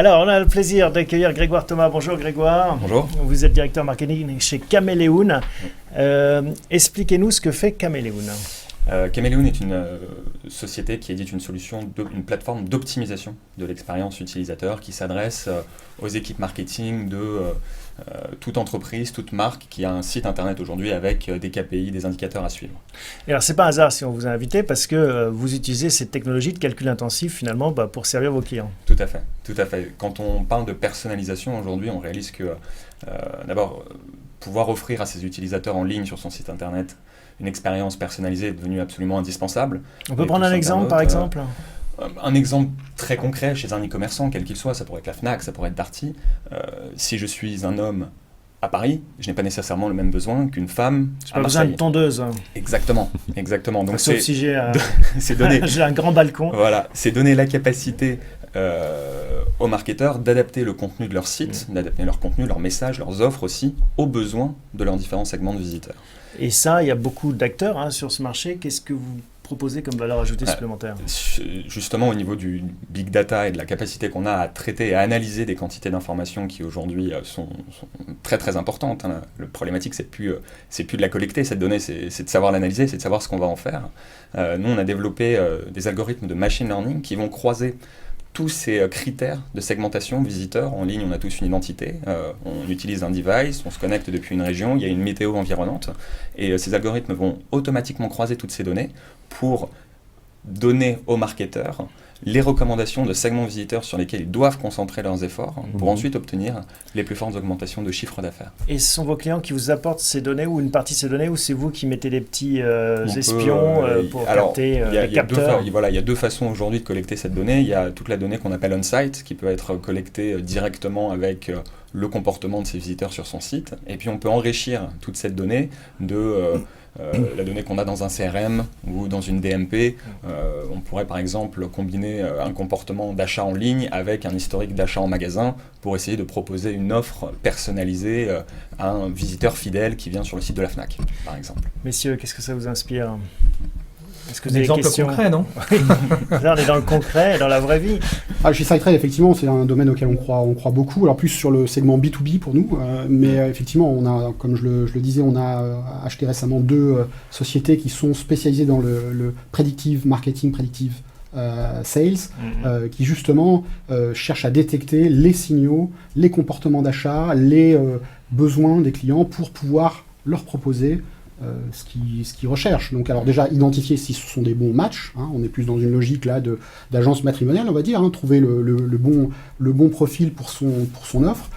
Alors, on a le plaisir d'accueillir Grégoire Thomas. Bonjour Grégoire. Bonjour. Vous êtes directeur marketing chez Caméléon. Expliquez-nous ce que fait Caméléon. Caméléon est une société qui édite une plateforme d'optimisation de l'expérience utilisateur qui s'adresse aux équipes marketing de toute entreprise, toute marque qui a un site internet aujourd'hui avec des KPI, des indicateurs à suivre. Et alors, c'est pas un hasard si on vous a invité parce que vous utilisez cette technologie de calcul intensif finalement pour servir vos clients. Tout à fait, tout à fait. Quand on parle de personnalisation aujourd'hui, on réalise que d'abord, pouvoir offrir à ses utilisateurs en ligne sur son site internet une expérience personnalisée est devenue absolument indispensable. On peut prendre un exemple par exemple un exemple très concret chez un e-commerçant, quel qu'il soit, ça pourrait être la Fnac, ça pourrait être Darty. Si je suis un homme à Paris, je n'ai pas nécessairement le même besoin qu'une femme à Marseille. Pas besoin de tondeuse. Exactement, exactement. Donc sauf si j'ai j'ai un grand balcon. Voilà, c'est donner la capacité aux marketeurs d'adapter le contenu de leur site, d'adapter leur contenu, leurs messages, leurs offres aussi, aux besoins de leurs différents segments de visiteurs. Et ça, il y a beaucoup d'acteurs sur ce marché. Qu'est-ce que vous proposez comme valeur ajoutée supplémentaire ? Justement, au niveau du big data et de la capacité qu'on a à traiter et à analyser des quantités d'informations qui aujourd'hui sont très très importantes. Le problématique, c'est plus de la collecter, cette donnée, c'est de savoir l'analyser, c'est de savoir ce qu'on va en faire. Nous, on a développé des algorithmes de machine learning qui vont croiser tous ces critères de segmentation visiteurs. En ligne, on a tous une identité, on utilise un device, on se connecte depuis une région, il y a une météo environnante, et ces algorithmes vont automatiquement croiser toutes ces données pour donner aux marketeurs les recommandations de segments visiteurs sur lesquels ils doivent concentrer leurs efforts pour ensuite obtenir les plus fortes augmentations de chiffre d'affaires. Et ce sont vos clients qui vous apportent ces données ou une partie de ces données, ou c'est vous qui mettez des petits espions pour capter les capteurs ? Il y a deux façons aujourd'hui de collecter cette donnée. Il y a toute la donnée qu'on appelle on-site, qui peut être collectée directement avec le comportement de ces visiteurs sur son site. Et puis on peut enrichir toute cette donnée de la donnée qu'on a dans un CRM ou dans une DMP. On pourrait par exemple combiner un comportement d'achat en ligne avec un historique d'achat en magasin pour essayer de proposer une offre personnalisée à un visiteur fidèle qui vient sur le site de la Fnac, par exemple. Messieurs, qu'est-ce que ça vous inspire ? Est-ce que vous avez des questions concret, non ? Là, on est dans le concret, dans la vraie vie. Chez SiteTrade, effectivement, c'est un domaine auquel on croit beaucoup. Alors plus sur le segment B2B pour nous, mais effectivement, on a, comme je le disais, on a acheté récemment 2 sociétés qui sont spécialisées dans le predictive marketing, predictive sales, qui justement cherchent à détecter les signaux, les comportements d'achat, les besoins des clients pour pouvoir leur proposer ce qu'ils recherchent. Donc alors déjà identifier si ce sont des bons matchs, on est plus dans une logique là d'agence matrimoniale, on va dire, trouver le bon profil pour son offre,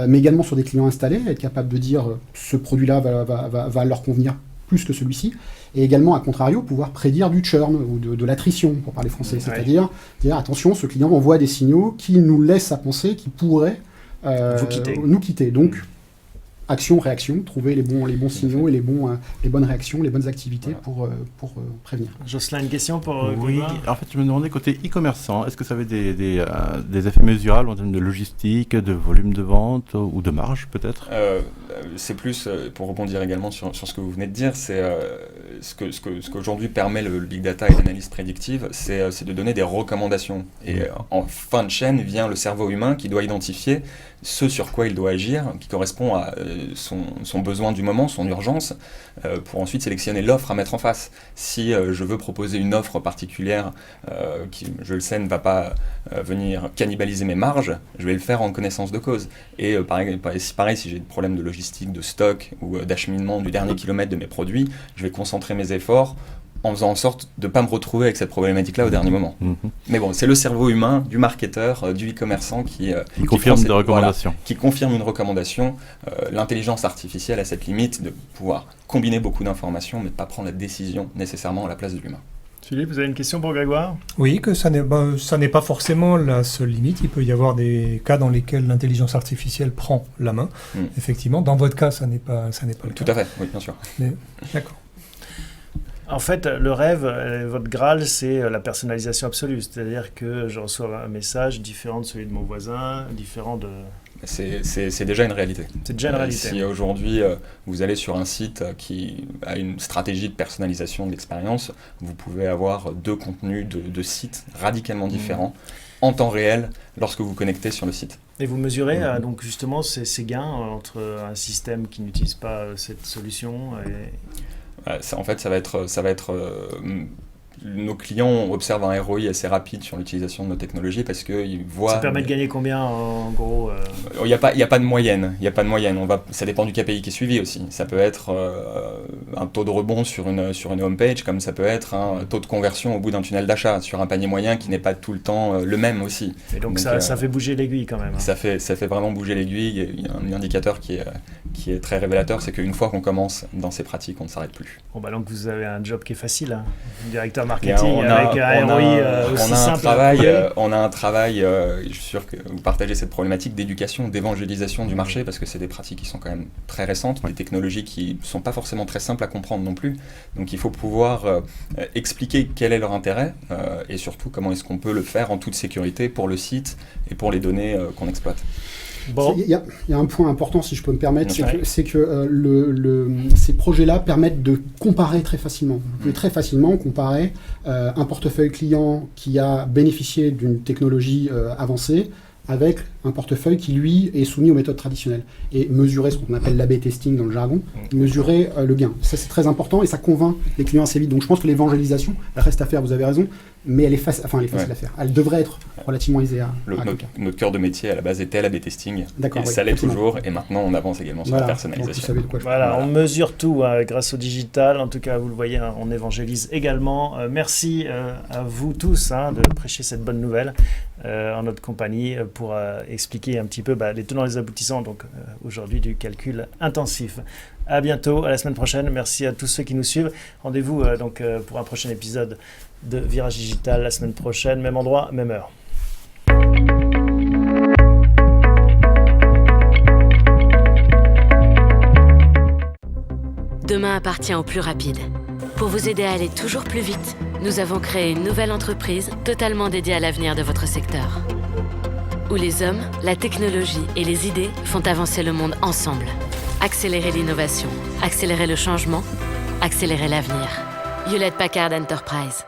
mais également sur des clients installés, être capable de dire ce produit-là va leur convenir plus que celui-ci, et également à contrario pouvoir prédire du churn ou de l'attrition pour parler français, c'est-à-dire dire attention, ce client envoie des signaux qui nous laissent à penser qu'il pourrait nous quitter. Donc action, réaction, trouver les bons signaux et les bonnes réactions, les bonnes activités pour prévenir. Jocelyn, une question pour Oui, Grégoire ? en fait, je me demandais côté e-commerçant, est-ce que ça avait des effets mesurables en termes de logistique, de volume de vente ou de marge peut-être ? C'est plus, pour rebondir également sur ce que vous venez de dire, c'est ce qu'aujourd'hui permet le big data et l'analyse prédictive, c'est de donner des recommandations. Et en fin de chaîne vient le cerveau humain qui doit identifier ce sur quoi il doit agir, qui correspond à son besoin du moment, son urgence, pour ensuite sélectionner l'offre à mettre en face. Si je veux proposer une offre particulière qui, je le sais, ne va pas venir cannibaliser mes marges, je vais le faire en connaissance de cause. Et pareil, si j'ai des problèmes de logistique, de stock ou d'acheminement du dernier kilomètre de mes produits, je vais concentrer mes efforts en faisant en sorte de ne pas me retrouver avec cette problématique-là au dernier moment. Mais bon, c'est le cerveau humain du marketeur, du e-commerçant qui confirme des recommandations. Qui confirme une recommandation. L'intelligence artificielle a cette limite de pouvoir combiner beaucoup d'informations, mais de ne pas prendre la décision nécessairement à la place de l'humain. Philippe, vous avez une question pour Grégoire ? Oui, que ça n'est pas forcément la seule limite. Il peut y avoir des cas dans lesquels l'intelligence artificielle prend la main. Effectivement, dans votre cas, ça n'est pas le cas. Tout à fait, oui, bien sûr. D'accord. En fait, le rêve, votre Graal, c'est la personnalisation absolue. C'est-à-dire que je reçois un message différent de celui de mon voisin, différent de... C'est déjà une réalité. C'est déjà une réalité. Si aujourd'hui, vous allez sur un site qui a une stratégie de personnalisation de l'expérience, vous pouvez avoir 2 contenus de sites radicalement différents. en temps réel lorsque vous vous connectez sur le site. Et vous mesurez donc justement ces gains entre un système qui n'utilise pas cette solution et... En fait, ça va être nos clients observent un ROI assez rapide sur l'utilisation de nos technologies parce qu'ils voient... Ça permet de gagner combien en gros Il n'y a pas de moyenne. Ça dépend du KPI qui est suivi aussi. Ça peut être un taux de rebond sur une homepage, comme ça peut être un taux de conversion au bout d'un tunnel d'achat sur un panier moyen qui n'est pas tout le temps le même aussi. Et donc ça fait bouger l'aiguille quand même. Ça fait vraiment bouger l'aiguille. Il y a un indicateur qui est très révélateur, c'est qu'une fois qu'on commence dans ces pratiques, on ne s'arrête plus. Bon bah donc vous avez un job qui est facile, hein. Directeur marketing avec un ROI aussi simple. On a un travail, je suis sûr que vous partagez cette problématique d'éducation, d'évangélisation du marché, parce que c'est des pratiques qui sont quand même très récentes, des technologies qui ne sont pas forcément très simples à comprendre non plus. Donc il faut pouvoir expliquer quel est leur intérêt et surtout comment est-ce qu'on peut le faire en toute sécurité pour le site et pour les données qu'on exploite. Bon. Il y a un point important, si je peux me permettre, c'est que ces projets-là permettent de comparer très facilement. Vous pouvez très facilement comparer un portefeuille client qui a bénéficié d'une technologie avancée avec un portefeuille qui, lui, est soumis aux méthodes traditionnelles. Et mesurer ce qu'on appelle l'A/B testing dans le jargon, mesurer le gain. Ça, c'est très important et ça convainc les clients assez vite. Donc, je pense que l'évangélisation, elle reste à faire, vous avez raison, mais elle est facile à faire. Elle devrait être relativement aisée à notre cœur de métier, à la base, était l'A/B testing. D'accord, et ça l'est toujours. Et maintenant, on avance également sur la personnalisation. On mesure tout grâce au digital. En tout cas, vous le voyez, on évangélise également. Merci à vous tous de prêcher cette bonne nouvelle en notre compagnie pour expliquer un petit peu les tenants et les aboutissants aujourd'hui du calcul intensif. À bientôt, à la semaine prochaine. Merci à tous ceux qui nous suivent. Rendez-vous pour un prochain épisode de Virage Digital la semaine prochaine, même endroit, même heure. Demain appartient aux plus rapides. Pour vous aider à aller toujours plus vite, nous avons créé une nouvelle entreprise totalement dédiée à l'avenir de votre secteur. Où les hommes, la technologie et les idées font avancer le monde ensemble. Accélérer l'innovation, accélérer le changement, accélérer l'avenir. Hewlett Packard Enterprise.